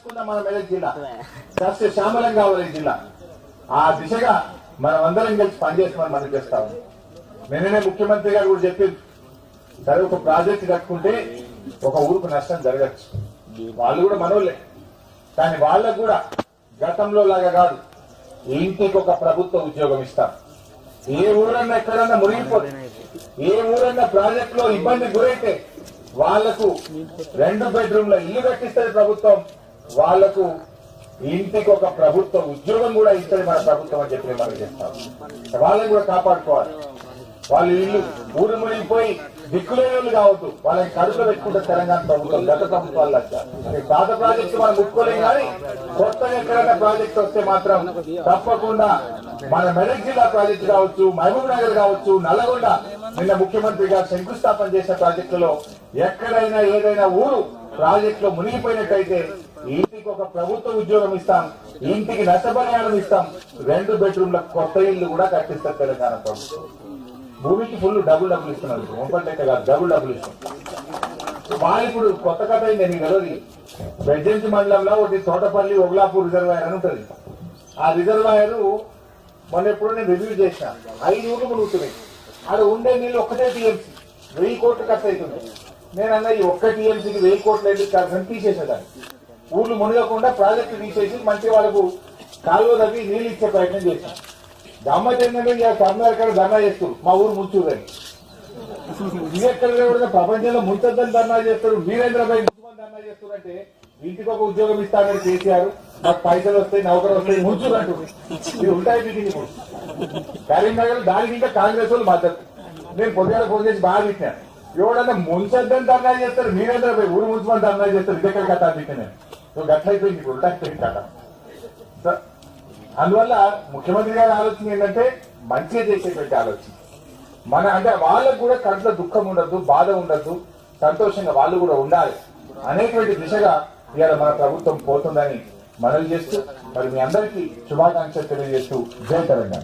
తెచ్చుకున్న మన మెదక్ జిల్లా సస్య శ్యామలం కావాలి జిల్లా. ఆ దిశగా మనం అందరం కలిసి పనిచేస్తామని మనం చేస్తాము. నిన్ననే ముఖ్యమంత్రి గారు కూడా చెప్పింది, సరే ఒక ప్రాజెక్టు కట్టుకుంటే ఒక ఊరుకు నష్టం జరగచ్చు, వాళ్ళు కూడా మనోళ్ళే, కానీ వాళ్ళకు కూడా గతంలో లాగా కాదు, ఇంటికి ఒక ప్రభుత్వ ఉద్యోగం ఇస్తాం. ఏ ఊరన్నా ఎక్కడన్నా మునిగిపోతే, ఏ ఊరన్నా ప్రాజెక్ట్ లో ఇబ్బంది గురైతే వాళ్లకు 2 బెడ్రూమ్ల ఇల్లు కట్టిస్తుంది ప్రభుత్వం, వాళ్లకు ఇంటికి ఒక ప్రభుత్వ ఉద్యోగం కూడా ఇస్తుంది మన ప్రభుత్వం అని చెప్పి మనం చేస్తాం. వాళ్ళని కూడా కాపాడుకోవాలి. వాళ్ళు ఇల్లు ఊరు మునిగిపోయి దిక్కులేని కావద్దు, వాళ్ళని కడుపులో పెట్టుకుంటే తెలంగాణ ప్రభుత్వం గత ప్రభుత్వాలు పాత ప్రాజెక్టు మనం ముట్టుకోలేం, కానీ కొత్తగా ఎక్కడైనా ప్రాజెక్ట్ వస్తే మాత్రం తప్పకుండా మన మెదక్ జిల్లా ప్రాజెక్టు కావచ్చు, మహబూబ్ నగర్ కావచ్చు, నల్లగొండ నిన్న ముఖ్యమంత్రి గారు శంకుస్థాపన చేసిన ప్రాజెక్టులో ఎక్కడైనా ఏదైనా ఊరు ప్రాజెక్టులో మునిగిపోయినట్టయితే ఇంటికి ఒక ప్రభుత్వ ఉద్యోగం ఇస్తాం, ఇంటికి నష్టపరిహారం ఇస్తాం, 2 బెడ్రూమ్ల కొత్త ఇల్లు కూడా కట్టిస్తారు తెలంగాణ ప్రభుత్వం. భూమికి ఫుల్ డబ్బులు ఇస్తున్నారు, ఒంపంటే కాదు, డబ్బులు ఇస్తాం. వాళ్ళు ఇప్పుడు కొత్త కథ అయింది. నీకు తెలియదు, బెజ్జంతి మండలంలో ఒకటి తోటపల్లి ఒగ్లాపూర్ రిజర్వాయర్ అని ఉంటుంది. ఆ రిజర్వాయర్ మొన్న ఎప్పుడు నేను రివ్యూ చేసిన, 5 ఊర్లు మునుగుతున్నాయి. ఆడ ఉండే నీళ్ళు ఒక్కటే టీఎంసీ, 1000 కోట్లు ఖర్చు అవుతుంది. నేను అన్న ఈ ఒక్క టీఎంసీకి 1000 కోట్లు అయితే తీసేసేదాన్ని. ఊర్లు మునగకుండా ప్రాజెక్టు తీసేసి మంచి వాళ్ళకు కాలువ తగ్గి నీళ్ళు ఇచ్చే ప్రయత్నం చేశాను. గమ్మత్ ఏంటంటే కర్ణాటక ధర్నా చేస్తారు, మా ఊరు ముంచుదని. ఇది ఎక్కడ కూడా ప్రపంచంలో ముంచొద్దని ధర్నా చేస్తారు, వీరేంద్రబాయి ముంచుమని ధర్నా చేస్తారు. అంటే ఇంటికి ఒక ఉద్యోగం ఇస్తానని కేసీఆర్, మాకు పైసలు వస్తాయి, నౌకరు వస్తాయి, ముంచుదంటూ ఇది ఉంటాయి. మీటింగ్ ఇప్పుడు కరీంనగర్, దానికి ఇంకా కాంగ్రెస్ వాళ్ళు మద్దతు. నేను పొద్దుగా ఫోన్ చేసి బాగా పెట్టినాను, ఎవడన్నా ముంచొద్దని ధర్నా చేస్తారు, వీరేంద్రబాయి ఊరు ముంచుమని ధర్నా చేస్తారు. ఇది ఎక్కడ కథ పెట్టినా గట్లయిపోయింది, ఇప్పుడు ఉంటాయి కథ. అందువల్ల ముఖ్యమంత్రి గారి ఆలోచన ఏంటంటే మంచిగా చేసేటువంటి ఆలోచన. మన అంటే వాళ్ళకు కూడా కంట్లో దుఃఖం ఉండద్దు, బాధ ఉండద్దు, సంతోషంగా వాళ్ళు కూడా ఉండాలి అనేటువంటి దిశగా ఇవాళ మన ప్రభుత్వం పోతుందని మనవి చేస్తూ, మరి మీ అందరికీ శుభాకాంక్షలు తెలియజేస్తూ జై తెలంగాణ.